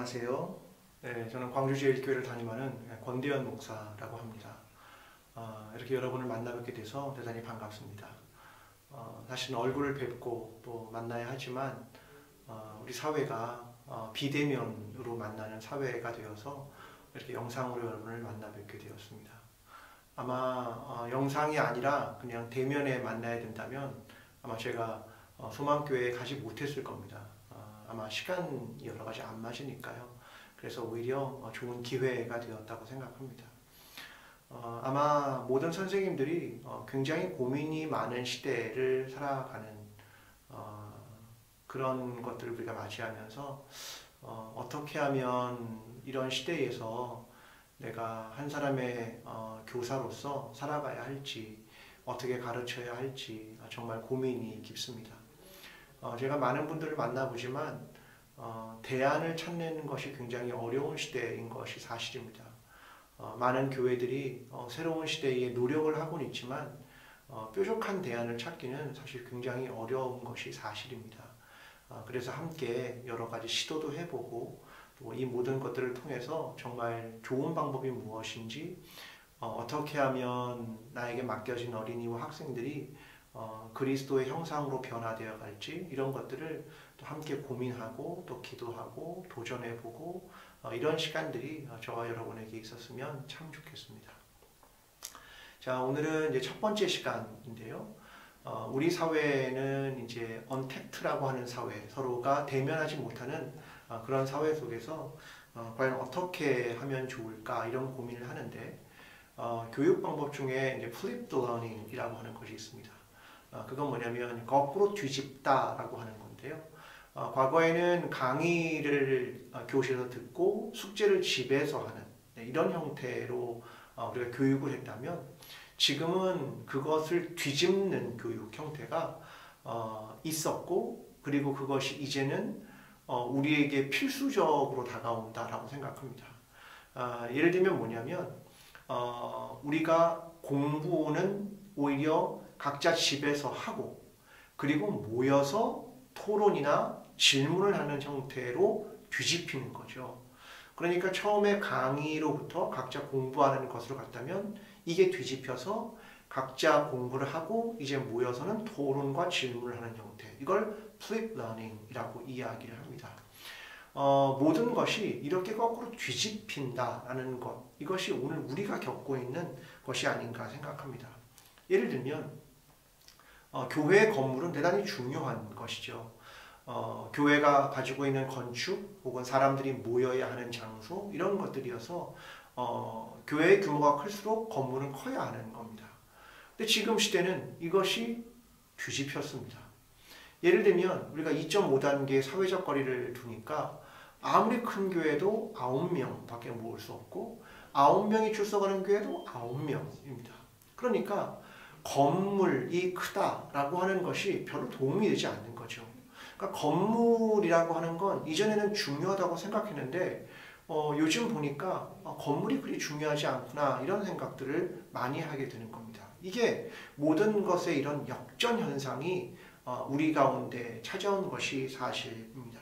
안녕하세요. 네, 저는 광주제일교회를 담임하는 권대현 목사라고 합니다. 이렇게 여러분을 만나 뵙게 돼서 대단히 반갑습니다. 사실은 얼굴을 뵙고 또 만나야 하지만 우리 사회가 비대면으로 만나는 사회가 되어서 이렇게 영상으로 여러분을 만나 뵙게 되었습니다. 아마 영상이 아니라 그냥 대면에 만나야 된다면 아마 제가 소망교회에 가지 못했을 겁니다. 아마 시간이 여러 가지 안 맞으니까요. 그래서 오히려 좋은 기회가 되었다고 생각합니다. 아마 모든 선생님들이 굉장히 고민이 많은 시대를 살아가는 그런 것들을 우리가 맞이하면서 어떻게 하면 이런 시대에서 내가 한 사람의 교사로서 살아가야 할지, 어떻게 가르쳐야 할지 정말 고민이 깊습니다. 제가 많은 분들을 만나보지만 대안을 찾는 것이 굉장히 어려운 시대인 것이 사실입니다. 많은 교회들이 새로운 시대에 노력을 하고는 있지만 뾰족한 대안을 찾기는 사실 굉장히 어려운 것이 사실입니다. 그래서 함께 여러 가지 시도도 해보고 또 이 모든 것들을 통해서 정말 좋은 방법이 무엇인지, 어떻게 하면 나에게 맡겨진 어린이와 학생들이 그리스도의 형상으로 변화되어 갈지, 이런 것들을 또 함께 고민하고 또 기도하고 도전해보고 이런 시간들이 저와 여러분에게 있었으면 참 좋겠습니다. 자, 오늘은 이제 첫 번째 시간인데요. 우리 사회는 이제 언택트라고 하는 사회, 서로가 대면하지 못하는 그런 사회 속에서 과연 어떻게 하면 좋을까, 이런 고민을 하는데 교육 방법 중에 이제 flipped learning이라고 하는 것이 있습니다. 그건 뭐냐면 거꾸로 뒤집다라고 하는 건데요. 과거에는 강의를 교실에서 듣고 숙제를 집에서 하는 이런 형태로 우리가 교육을 했다면, 지금은 그것을 뒤집는 교육 형태가 있었고, 그리고 그것이 이제는 우리에게 필수적으로 다가온다라고 생각합니다. 예를 들면 뭐냐면 우리가 공부는 오히려 각자 집에서 하고, 그리고 모여서 토론이나 질문을 하는 형태로 뒤집히는 거죠. 그러니까 처음에 강의로부터 각자 공부하는 것으로 갔다면 이게 뒤집혀서 각자 공부를 하고 이제 모여서는 토론과 질문을 하는 형태, 이걸 flip learning이라고 이야기를 합니다. 모든 것이 이렇게 거꾸로 뒤집힌다라는 것, 이것이 오늘 우리가 겪고 있는 것이 아닌가 생각합니다. 예를 들면 교회 건물은 대단히 중요한 것이죠. 교회가 가지고 있는 건축 혹은 사람들이 모여야 하는 장소, 이런 것들이어서 교회의 규모가 클수록 건물은 커야 하는 겁니다. 근데 지금 시대는 이것이 뒤집혔습니다. 예를 들면 우리가 2.5단계 사회적 거리를 두니까 아무리 큰 교회도 9명밖에 모을 수 없고 9명이 출석하는 교회도 9명입니다. 그러니까 건물이 크다라고 하는 것이 별로 도움이 되지 않는 거죠. 그러니까 건물이라고 하는 건 이전에는 중요하다고 생각했는데 요즘 보니까 건물이 그리 중요하지 않구나, 이런 생각들을 많이 하게 되는 겁니다. 이게 모든 것의 이런 역전 현상이 우리 가운데 찾아온 것이 사실입니다.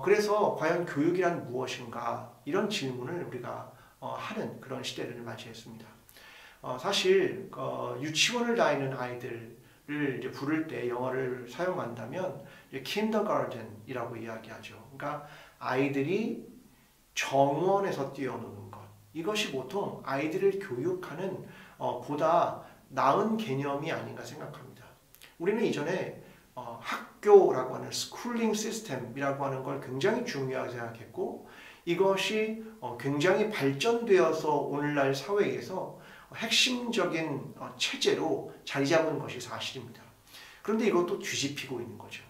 그래서 과연 교육이란 무엇인가, 이런 질문을 우리가 하는 그런 시대를 맞이했습니다. 사실 유치원을 다니는 아이들을 이제 부를 때 영어를 사용한다면 kindergarten이라고 이야기하죠. 그러니까 아이들이 정원에서 뛰어노는 것, 이것이 보통 아이들을 교육하는 보다 나은 개념이 아닌가 생각합니다. 우리는 이전에 학교라고 하는 스쿨링 시스템이라고 하는 걸 굉장히 중요하게 생각했고, 이것이 굉장히 발전되어서 오늘날 사회에서 핵심적인 체제로 자리 잡은 것이 사실입니다. 그런데 이것도 뒤집히고 있는 거죠.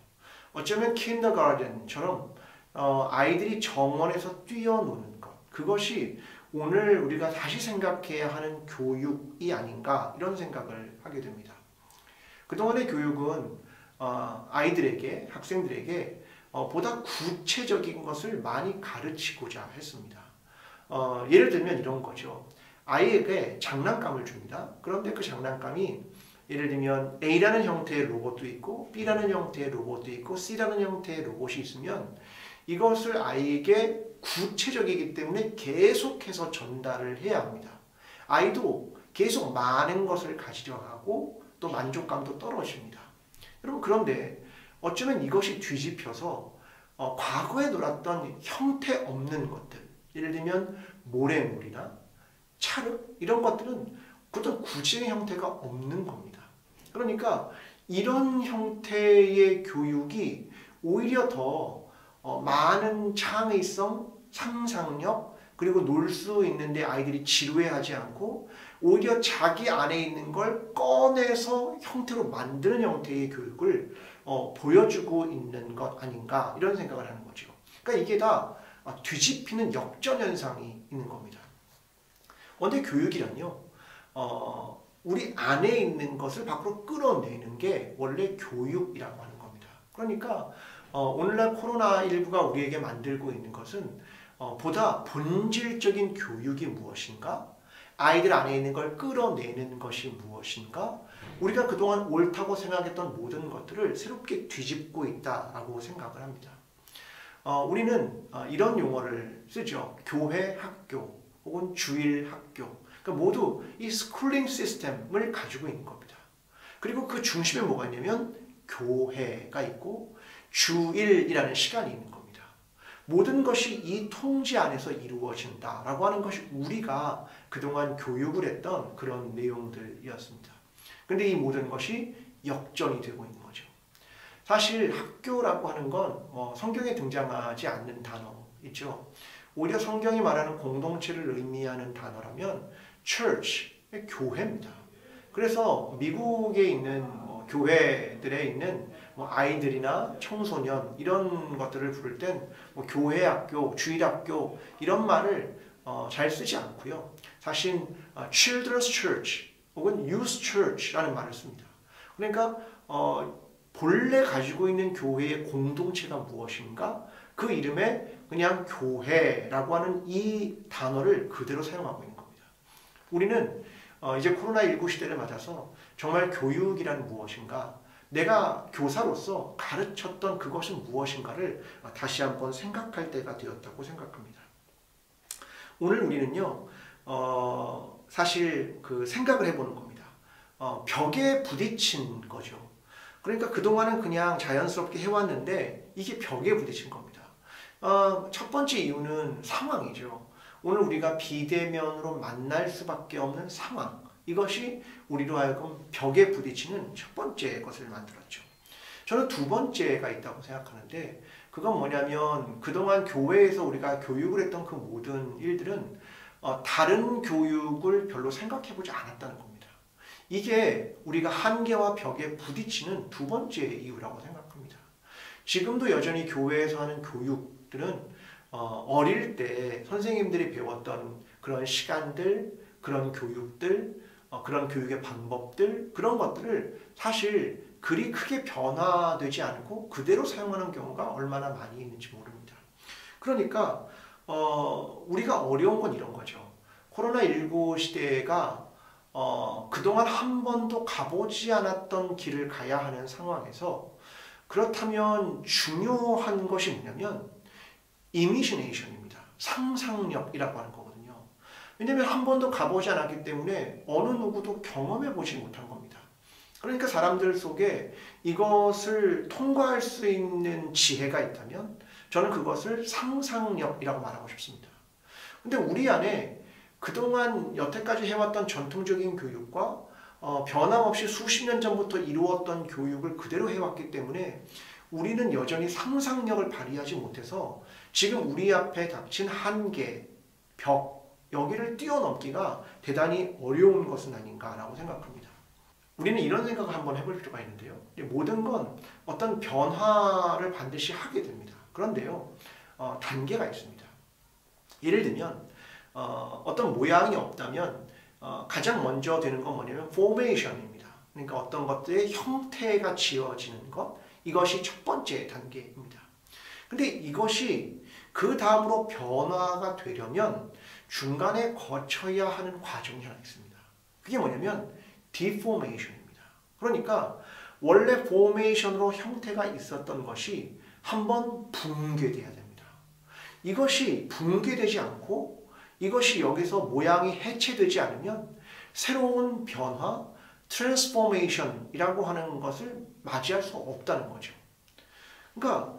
어쩌면 킨더가든처럼 아이들이 정원에서 뛰어노는 것, 그것이 오늘 우리가 다시 생각해야 하는 교육이 아닌가, 이런 생각을 하게 됩니다. 그동안의 교육은 아이들에게, 학생들에게 보다 구체적인 것을 많이 가르치고자 했습니다. 예를 들면 이런 거죠. 아이에게 장난감을 줍니다. 그런데 그 장난감이 예를 들면 A라는 형태의 로봇도 있고 B라는 형태의 로봇도 있고 C라는 형태의 로봇이 있으면 이것을 아이에게 구체적이기 때문에 계속해서 전달을 해야 합니다. 아이도 계속 많은 것을 가지려 하고 또 만족감도 떨어집니다. 여러분, 그런데 어쩌면 이것이 뒤집혀서 과거에 놀았던 형태 없는 것들, 예를 들면 모래놀이나 찰흙 이런 것들은 어떤 구체적인 형태가 없는 겁니다. 그러니까 이런 형태의 교육이 오히려 더 많은 창의성, 상상력, 그리고 놀 수 있는데 아이들이 지루해하지 않고 오히려 자기 안에 있는 걸 꺼내서 형태로 만드는 형태의 교육을 보여주고 있는 것 아닌가, 이런 생각을 하는 거죠. 그러니까 이게 다 뒤집히는 역전현상이 있는 겁니다. 근데 교육이란요, 우리 안에 있는 것을 밖으로 끌어내는 게 원래 교육이라고 하는 겁니다. 그러니까 오늘날 코로나19가 우리에게 만들고 있는 것은 보다 본질적인 교육이 무엇인가? 아이들 안에 있는 걸 끌어내는 것이 무엇인가? 우리가 그동안 옳다고 생각했던 모든 것들을 새롭게 뒤집고 있다라고 생각을 합니다. 우리는 이런 용어를 쓰죠. 교회 학교 혹은 주일 학교. 그러니까 모두 이 스쿨링 시스템을 가지고 있는 겁니다. 그리고 그 중심에 뭐가 있냐면 교회가 있고 주일이라는 시간이 있는 겁니다. 모든 것이 이 통제 안에서 이루어진다라고 하는 것이 우리가 그동안 교육을 했던 그런 내용들이었습니다. 그런데 이 모든 것이 역전이 되고 있는 거죠. 사실 학교라고 하는 건 성경에 등장하지 않는 단어이죠. 오히려 성경이 말하는 공동체를 의미하는 단어라면 church, 교회입니다. 그래서 미국에 있는 교회들에 있는 아이들이나 청소년 이런 것들을 부를 땐 교회 학교, 주일 학교 이런 말을 잘 쓰지 않고요. 사실 children's church 혹은 youth church라는 말을 씁니다. 그러니까 본래 가지고 있는 교회의 공동체가 무엇인가? 그 이름에 그냥 교회라고 하는 이 단어를 그대로 사용하고 있는 겁니다. 우리는 이제 코로나19 시대를 맞아서 정말 교육이란 무엇인가, 내가 교사로서 가르쳤던 그것은 무엇인가를 다시 한번 생각할 때가 되었다고 생각합니다. 오늘 우리는요, 사실 그 생각을 해보는 겁니다. 벽에 부딪힌 거죠. 그러니까 그동안은 그냥 자연스럽게 해왔는데 이게 벽에 부딪힌 겁니다. 첫 번째 이유는 상황이죠. 오늘 우리가 비대면으로 만날 수밖에 없는 상황, 이것이 우리로 하여금 벽에 부딪히는 첫 번째 것을 만들었죠. 저는 두 번째가 있다고 생각하는데, 그건 뭐냐면 그동안 교회에서 우리가 교육을 했던 그 모든 일들은 다른 교육을 별로 생각해보지 않았다는 겁니다. 이게 우리가 한계와 벽에 부딪히는 두 번째 이유라고 생각합니다. 지금도 여전히 교회에서 하는 교육들은 어릴 때 선생님들이 배웠던 그런 시간들, 그런 교육들, 그런 교육의 방법들, 그런 것들을 사실 그리 크게 변화되지 않고 그대로 사용하는 경우가 얼마나 많이 있는지 모릅니다. 그러니까 우리가 어려운 건 이런 거죠. 코로나19 시대가 그동안 한 번도 가보지 않았던 길을 가야 하는 상황에서, 그렇다면 중요한 것이 뭐냐면 이미지네이션입니다. 상상력이라고 하는 거거든요. 왜냐하면 한 번도 가보지 않았기 때문에 어느 누구도 경험해보지 못한 겁니다. 그러니까 사람들 속에 이것을 통과할 수 있는 지혜가 있다면 저는 그것을 상상력이라고 말하고 싶습니다. 근데 우리 안에 그동안 여태까지 해왔던 전통적인 교육과 변함없이 수십 년 전부터 이루었던 교육을 그대로 해왔기 때문에 우리는 여전히 상상력을 발휘하지 못해서 지금 우리 앞에 닥친 한계, 벽, 여기를 뛰어넘기가 대단히 어려운 것은 아닌가라고 생각합니다. 우리는 이런 생각을 한번 해볼 필요가 있는데요. 모든 건 어떤 변화를 반드시 하게 됩니다. 그런데요, 단계가 있습니다. 예를 들면 어떤 모양이 없다면 가장 먼저 되는 건 뭐냐면 포메이션입니다. 그러니까 어떤 것들의 형태가 지어지는 것, 이것이 첫 번째 단계입니다. 근데 이것이 그 다음으로 변화가 되려면 중간에 거쳐야 하는 과정이 하나 있습니다. 그게 뭐냐면 디포메이션입니다. 그러니까 원래 포메이션으로 형태가 있었던 것이 한번 붕괴돼야 됩니다. 이것이 붕괴되지 않고 이것이 여기서 모양이 해체되지 않으면 새로운 변화, 트랜스포메이션이라고 하는 것을 맞이할 수 없다는 거죠. 그러니까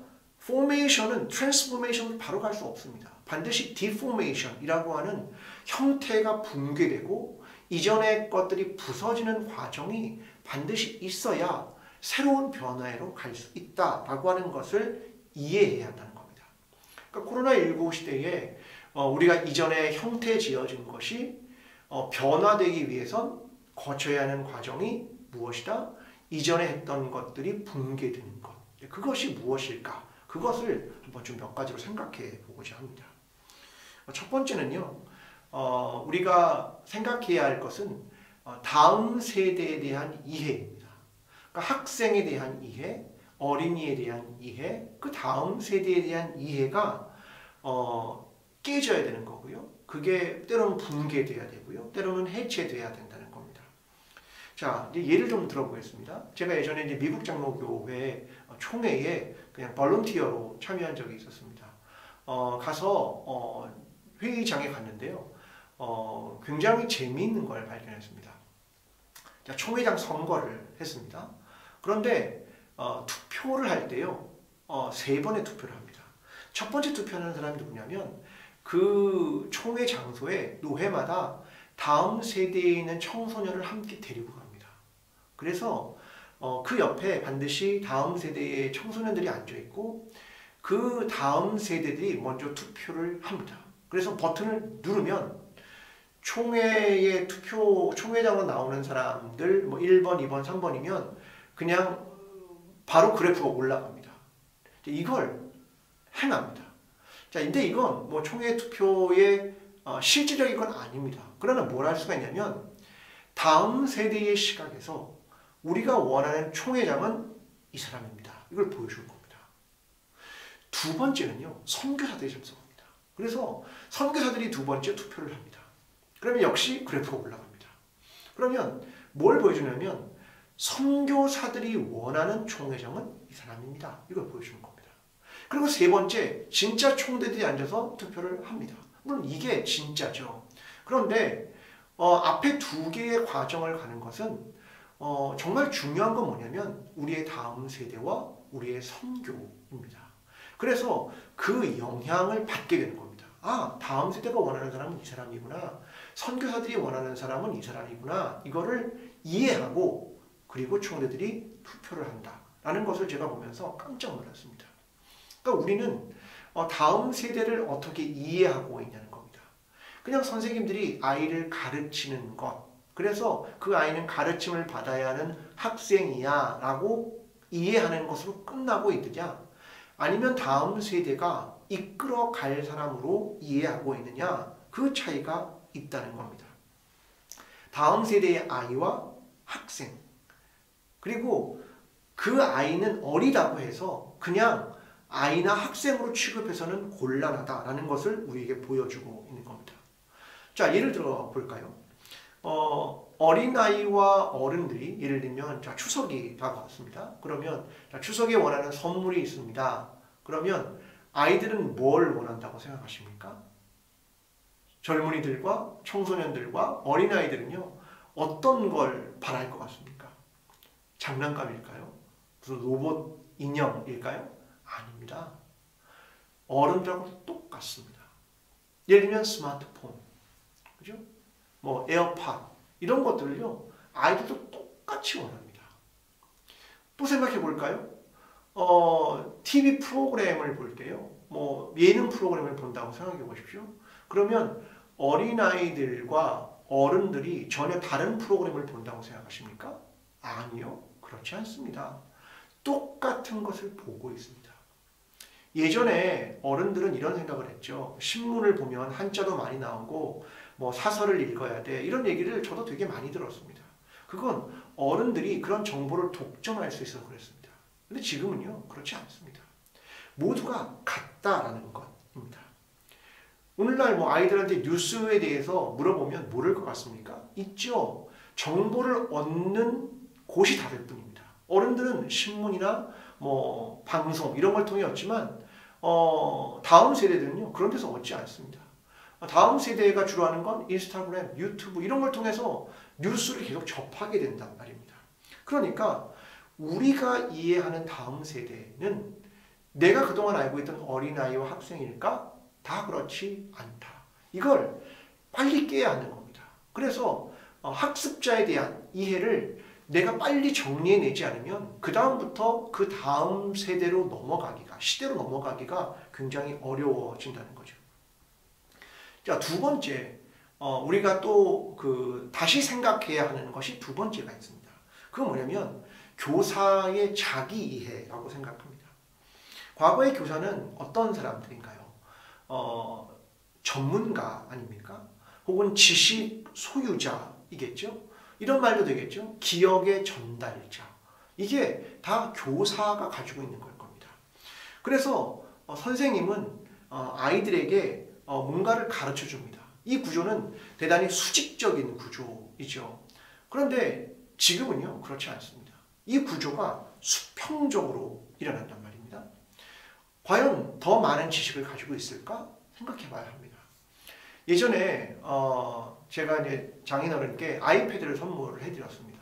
포메이션은 트랜스포메이션을 바로 갈 수 없습니다. 반드시 디포메이션이라고 하는 형태가 붕괴되고 이전의 것들이 부서지는 과정이 반드시 있어야 새로운 변화로 갈 수 있다라고 하는 것을 이해해야 한다는 겁니다. 그러니까 코로나19 시대에 우리가 이전에 형태 지어진 것이 변화되기 위해선 거쳐야 하는 과정이 무엇이다? 이전에 했던 것들이 붕괴되는 것. 그것이 무엇일까? 그것을 한번 좀 몇 가지로 생각해 보고자 합니다. 첫 번째는요, 우리가 생각해야 할 것은 다음 세대에 대한 이해입니다. 그러니까 학생에 대한 이해, 어린이에 대한 이해, 그 다음 세대에 대한 이해가 깨져야 되는 거고요. 그게 때로는 붕괴돼야 되고요. 때로는 해체돼야 된다는 겁니다. 자, 이제 예를 좀 들어보겠습니다. 제가 예전에 이제 미국 장로교회 총회에 그냥 볼런티어로 참여한 적이 있었습니다. 가서 회의장에 갔는데요. 굉장히 재미있는 걸 발견했습니다. 자, 총회장 선거를 했습니다. 그런데 투표를 할 때요. 3번의 투표를 합니다. 첫 번째 투표하는 사람이 누구냐면 그 총회 장소에 노회마다 다음 세대에 있는 청소년을 함께 데리고 갑니다. 그래서 그 옆에 반드시 다음 세대의 청소년들이 앉아있고 그 다음 세대들이 먼저 투표를 합니다. 그래서 버튼을 누르면 총회의 총회장으로 나오는 사람들 뭐 1번, 2번, 3번이면 그냥 바로 그래프가 올라갑니다. 이걸 행합니다. 자, 근데 이건 뭐 총회 투표의 실질적인 건 아닙니다. 그러나 뭘 할 수가 있냐면 다음 세대의 시각에서 우리가 원하는 총회장은 이 사람입니다. 이걸 보여주는 겁니다. 두 번째는요, 선교사들이 참석합니다. 그래서 선교사들이 두 번째 투표를 합니다. 그러면 역시 그래프가 올라갑니다. 그러면 뭘 보여주냐면 선교사들이 원하는 총회장은 이 사람입니다. 이걸 보여주는 겁니다. 그리고 세 번째, 진짜 총대들이 앉아서 투표를 합니다. 물론 이게 진짜죠. 그런데 앞에 두 개의 과정을 가는 것은 정말 중요한 건 뭐냐면 우리의 다음 세대와 우리의 선교입니다. 그래서 그 영향을 받게 되는 겁니다. 아, 다음 세대가 원하는 사람은 이 사람이구나. 선교사들이 원하는 사람은 이 사람이구나. 이거를 이해하고 그리고 총대들이 투표를 한다라는 것을 제가 보면서 깜짝 놀랐습니다. 그러니까 우리는 다음 세대를 어떻게 이해하고 있냐는 겁니다. 그냥 선생님들이 아이를 가르치는 것, 그래서 그 아이는 가르침을 받아야 하는 학생이야 라고 이해하는 것으로 끝나고 있느냐, 아니면 다음 세대가 이끌어 갈 사람으로 이해하고 있느냐, 그 차이가 있다는 겁니다. 다음 세대의 아이와 학생, 그리고 그 아이는 어리다고 해서 그냥 아이나 학생으로 취급해서는 곤란하다라는 것을 우리에게 보여주고 있는 겁니다. 자, 예를 들어 볼까요? 어린아이와 어른들이 예를 들면 자, 추석이 다가왔습니다. 그러면 자, 추석에 원하는 선물이 있습니다. 그러면 아이들은 뭘 원한다고 생각하십니까? 젊은이들과 청소년들과 어린아이들은요, 어떤 걸 바랄 것 같습니까? 장난감일까요? 무슨 로봇 인형일까요? 아닙니다. 어른들하고 똑같습니다. 예를 들면 스마트폰, 그죠? 뭐 에어팟 이런 것들을요, 아이들도 똑같이 원합니다. 또 생각해 볼까요? TV 프로그램을 볼 때요, 뭐 예능 프로그램을 본다고 생각해 보십시오. 그러면 어린아이들과 어른들이 전혀 다른 프로그램을 본다고 생각하십니까? 아니요, 그렇지 않습니다. 똑같은 것을 보고 있습니다. 예전에 어른들은 이런 생각을 했죠. 신문을 보면 한자도 많이 나오고 뭐 사설을 읽어야 돼, 이런 얘기를 저도 되게 많이 들었습니다. 그건 어른들이 그런 정보를 독점할 수 있어서 그랬습니다. 근데 지금은요, 그렇지 않습니다. 모두가 같다라는 것입니다. 오늘날 뭐 아이들한테 뉴스에 대해서 물어보면 모를 것 같습니까? 있죠. 정보를 얻는 곳이 다를 뿐입니다. 어른들은 신문이나 뭐 방송 이런 걸 통해 얻지만 다음 세대들은요 그런 데서 얻지 않습니다. 다음 세대가 주로 하는 건 인스타그램, 유튜브 이런 걸 통해서 뉴스를 계속 접하게 된단 말입니다. 그러니까 우리가 이해하는 다음 세대는 내가 그동안 알고 있던 어린아이와 학생일까? 다 그렇지 않다. 이걸 빨리 깨야 하는 겁니다. 그래서 학습자에 대한 이해를 내가 빨리 정리해내지 않으면 그 다음부터 그 다음 세대로 넘어가기가, 시대로 넘어가기가 굉장히 어려워진다는 거죠. 자, 두 번째, 우리가 또 다시 생각해야 하는 것이 두 번째가 있습니다. 그건 뭐냐면 교사의 자기 이해라고 생각합니다. 과거의 교사는 어떤 사람들인가요? 전문가 아닙니까? 혹은 지식 소유자이겠죠? 이런 말도 되겠죠? 기억의 전달자. 이게 다 교사가 가지고 있는 걸 겁니다. 그래서 선생님은 아이들에게 뭔가를 가르쳐 줍니다. 이 구조는 대단히 수직적인 구조이죠. 그런데 지금은요, 그렇지 않습니다. 이 구조가 수평적으로 일어난단 말입니다. 과연 더 많은 지식을 가지고 있을까? 생각해 봐야 합니다. 예전에 제가 이제 장인어른께 아이패드를 선물을 해드렸습니다.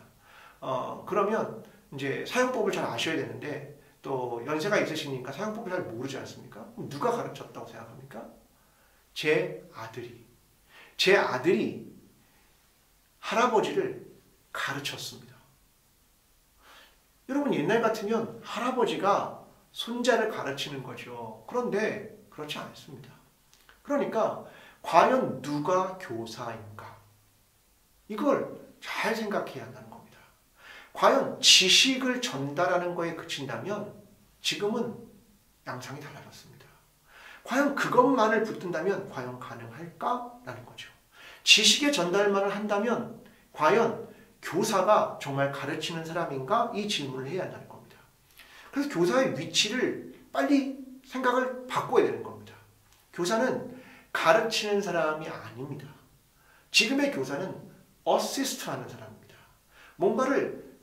그러면 이제 사용법을 잘 아셔야 되는데 또 연세가 있으시니까 사용법을 잘 모르지 않습니까? 그럼 누가 가르쳤다고 생각합니까? 제 아들이 할아버지를 가르쳤습니다. 여러분 옛날 같으면 할아버지가 손자를 가르치는 거죠. 그런데 그렇지 않습니다. 그러니까 과연 누가 교사인가? 이걸 잘 생각해야 한다는 겁니다. 과연 지식을 전달하는 거에 그친다면 지금은 양상이 달라졌습니다. 과연 그것만을 붙든다면 과연 가능할까라는 거죠. 지식의 전달만을 한다면 과연 교사가 정말 가르치는 사람인가? 이 질문을 해야 한다는 겁니다. 그래서 교사의 위치를 빨리 생각을 바꿔야 되는 겁니다. 교사는 가르치는 사람이 아닙니다. 지금의 교사는 어시스트하는 사람입니다. 뭔가를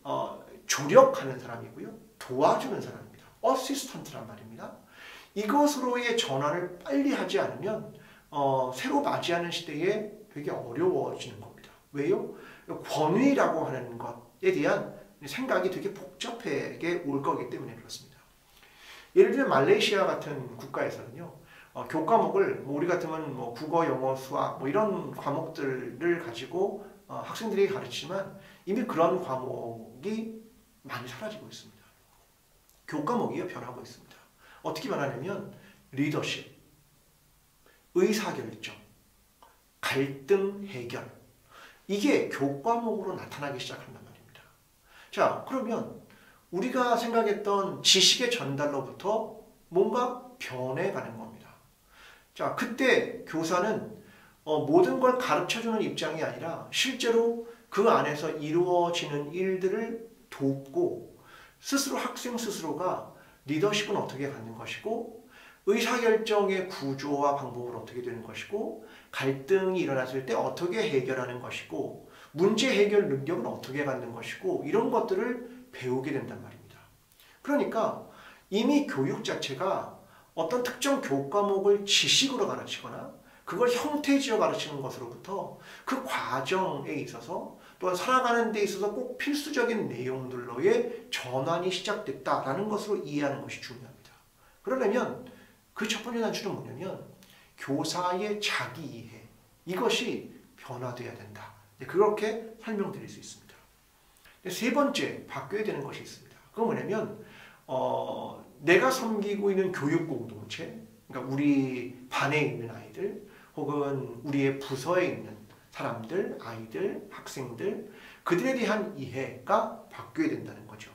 조력하는 사람이고요. 도와주는 사람입니다. 어시스턴트란 말입니다. 이것으로의 전환을 빨리 하지 않으면 새로 맞이하는 시대에 되게 어려워지는 겁니다. 왜요? 권위라고 하는 것에 대한 생각이 되게 복잡하게 올 거기 때문에 그렇습니다. 예를 들면 말레이시아 같은 국가에서는요. 교과목을 우리 같으면 국어, 영어, 수학 이런 과목들을 가지고 학생들이 가르치지만 이미 그런 과목이 많이 사라지고 있습니다. 교과목이 변하고 있습니다. 어떻게 변하냐면 리더십, 의사결정, 갈등 해결 이게 교과목으로 나타나기 시작한단 말입니다. 자, 그러면 우리가 생각했던 지식의 전달로부터 뭔가 변해가는 겁니다. 자, 그때 교사는 모든 걸 가르쳐주는 입장이 아니라 실제로 그 안에서 이루어지는 일들을 돕고 스스로 학생 스스로가 리더십은 어떻게 갖는 것이고 의사결정의 구조와 방법은 어떻게 되는 것이고 갈등이 일어났을 때 어떻게 해결하는 것이고 문제 해결 능력은 어떻게 갖는 것이고 이런 것들을 배우게 된단 말입니다. 그러니까 이미 교육 자체가 어떤 특정 교과목을 지식으로 가르치거나 그걸 형태지어 가르치는 것으로부터 그 과정에 있어서 또한 살아가는 데 있어서 꼭 필수적인 내용들로의 전환이 시작됐다라는 것으로 이해하는 것이 중요합니다. 그러려면 그 첫 번째 단추는 뭐냐면 교사의 자기 이해 이것이 변화돼야 된다. 그렇게 설명드릴 수 있습니다. 세 번째 바뀌어야 되는 것이 있습니다. 그건 뭐냐면 내가 섬기고 있는 교육 공동체, 그러니까 우리 반에 있는 아이들, 혹은 우리의 부서에 있는 사람들, 아이들, 학생들, 그들에 대한 이해가 바뀌어야 된다는 거죠.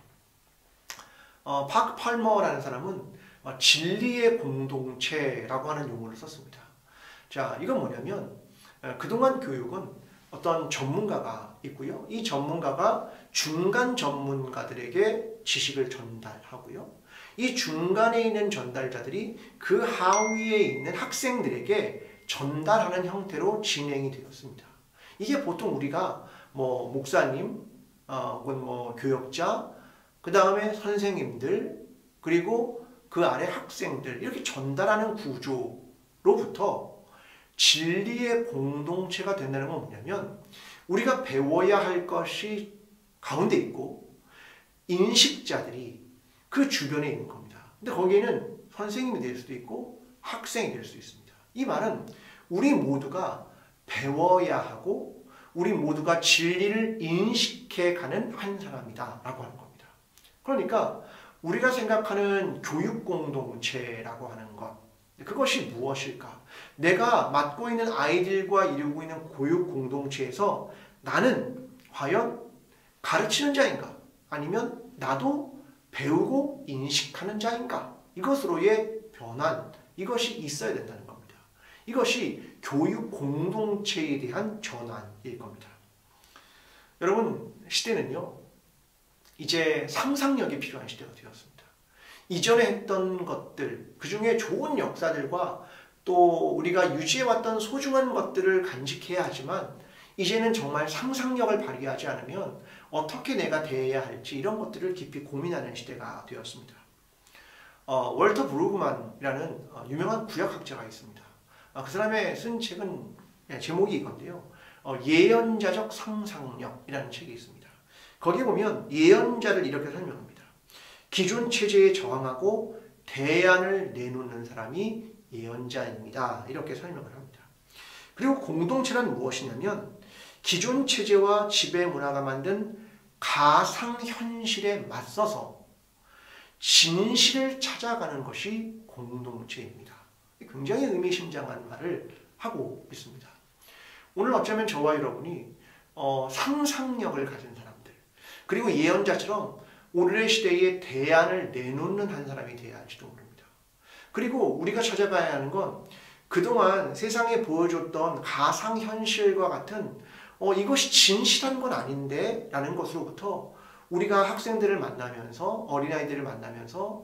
파크 팔머라는 사람은 진리의 공동체라고 하는 용어를 썼습니다. 자, 이건 뭐냐면 그동안 교육은 어떤 전문가가 있고요. 이 전문가가 중간 전문가들에게 지식을 전달하고요. 이 중간에 있는 전달자들이 그 하위에 있는 학생들에게 전달하는 형태로 진행이 되었습니다. 이게 보통 우리가 목사님, 혹은 교역자, 그 다음에 선생님들, 그리고 그 아래 학생들 이렇게 전달하는 구조로부터 진리의 공동체가 된다는 건 뭐냐면 우리가 배워야 할 것이 가운데 있고 인식자들이 그 주변에 있는 겁니다. 근데 거기에는 선생님이 될 수도 있고 학생이 될 수 있습니다. 이 말은 우리 모두가 배워야 하고 우리 모두가 진리를 인식해가는 한 사람이다 라고 하는 겁니다. 그러니까 우리가 생각하는 교육 공동체라고 하는 것, 그것이 무엇일까? 내가 맡고 있는 아이들과 이루고 있는 교육 공동체에서 나는 과연 가르치는 자인가? 아니면 나도 배우고 인식하는 자인가? 이것으로의 변환, 이것이 있어야 된다는 겁니다. 이것이 교육 공동체에 대한 전환일 겁니다. 여러분, 시대는요, 이제 상상력이 필요한 시대가 되었습니다. 이전에 했던 것들, 그 중에 좋은 역사들과 또 우리가 유지해왔던 소중한 것들을 간직해야 하지만 이제는 정말 상상력을 발휘하지 않으면 어떻게 내가 대해야 할지 이런 것들을 깊이 고민하는 시대가 되었습니다. 월터 브루그만이라는 유명한 구약학자가 있습니다. 그 사람의 쓴 책은 제목이 이건데요. 예언자적 상상력이라는 책이 있습니다. 거기에 보면 예언자를 이렇게 설명합니다. 기존 체제에 저항하고 대안을 내놓는 사람이 예언자입니다. 이렇게 설명을 합니다. 그리고 공동체란 무엇이냐면 기존 체제와 지배 문화가 만든 가상현실에 맞서서 진실을 찾아가는 것이 공동체입니다. 굉장히 의미심장한 말을 하고 있습니다. 오늘 어쩌면 저와 여러분이 상상력을 가진 사람들, 그리고 예언자처럼 오늘의 시대에 대안을 내놓는 한 사람이 되어야 할지도 모릅니다. 그리고 우리가 찾아가야 하는 건 그동안 세상에 보여줬던 가상현실과 같은 이것이 진실한 건 아닌데 라는 것으로부터 우리가 학생들을 만나면서 어린아이들을 만나면서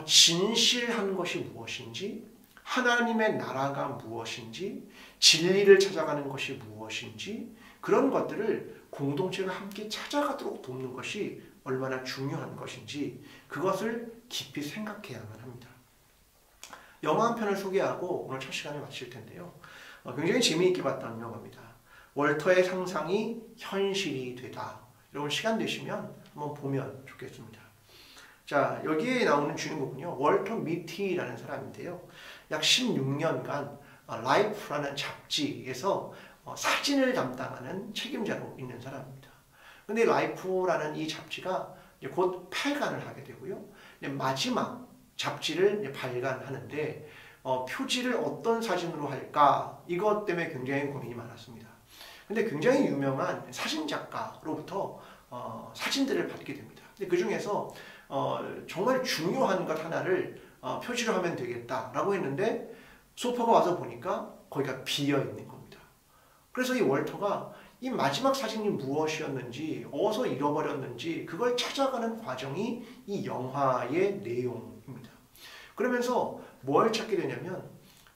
진실한 것이 무엇인지, 하나님의 나라가 무엇인지, 진리를 찾아가는 것이 무엇인지, 그런 것들을 공동체가 함께 찾아가도록 돕는 것이 얼마나 중요한 것인지 그것을 깊이 생각해야만 합니다. 영화 한 편을 소개하고 오늘 첫 시간을 마칠 텐데요. 굉장히 재미있게 봤던 영화입니다. 월터의 상상이 현실이 되다. 여러분 시간 되시면 한번 보면 좋겠습니다. 자, 여기에 나오는 주인공은요, 월터 미티라는 사람인데요. 약 16년간 라이프라는 잡지에서 사진을 담당하는 책임자로 있는 사람입니다. 근데 라이프라는 이 잡지가 곧 폐간을 하게 되고요. 마지막 잡지를 발간하는데 표지를 어떤 사진으로 할까? 이것 때문에 굉장히 고민이 많았습니다. 근데 굉장히 유명한 사진작가로부터 사진들을 받게 됩니다. 근데 그 중에서 정말 중요한 것 하나를 표지로 하면 되겠다라고 했는데 소파가 와서 보니까 거기가 비어 있는 겁니다. 그래서 이 월터가 이 마지막 사진이 무엇이었는지, 어디서 잃어버렸는지 그걸 찾아가는 과정이 이 영화의 내용입니다. 그러면서 뭘 찾게 되냐면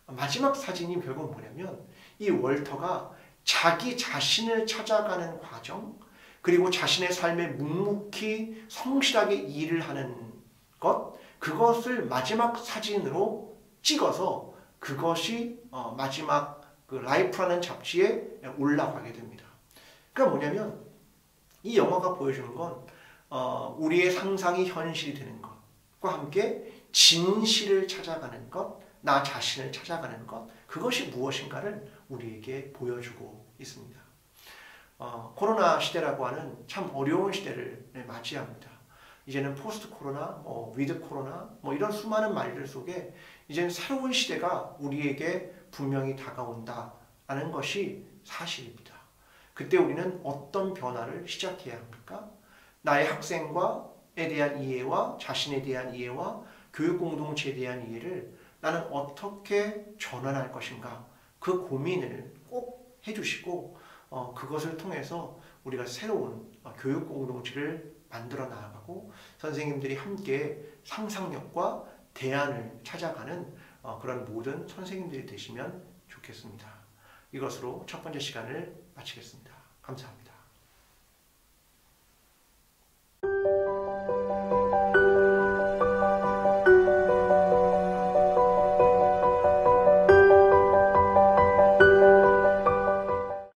마지막 사진이 결국 뭐냐면 이 월터가 자기 자신을 찾아가는 과정, 그리고 자신의 삶에 묵묵히 성실하게 일을 하는 것, 그것을 마지막 사진으로 찍어서 그것이 마지막 그 라이프라는 잡지에 올라가게 됩니다. 그러니까 뭐냐면 이 영화가 보여주는 건 우리의 상상이 현실이 되는 것과 함께 진실을 찾아가는 것, 나 자신을 찾아가는 것, 그것이 무엇인가를 우리에게 보여주고 있습니다. 코로나 시대라고 하는 참 어려운 시대를 맞이합니다. 이제는 포스트 코로나, 위드 코로나, 이런 수많은 말들 속에 이제는 새로운 시대가 우리에게 분명히 다가온다라는 것이 사실입니다. 그때 우리는 어떤 변화를 시작해야 합니까? 나의 학생과에 대한 이해와 자신에 대한 이해와 교육 공동체에 대한 이해를 나는 어떻게 전환할 것인가? 그 고민을 꼭 해주시고 그것을 통해서 우리가 새로운 교육 공동체를 만들어 나아가고 선생님들이 함께 상상력과 대안을 찾아가는 그런 모든 선생님들이 되시면 좋겠습니다. 이것으로 첫 번째 시간을 마치겠습니다. 감사합니다.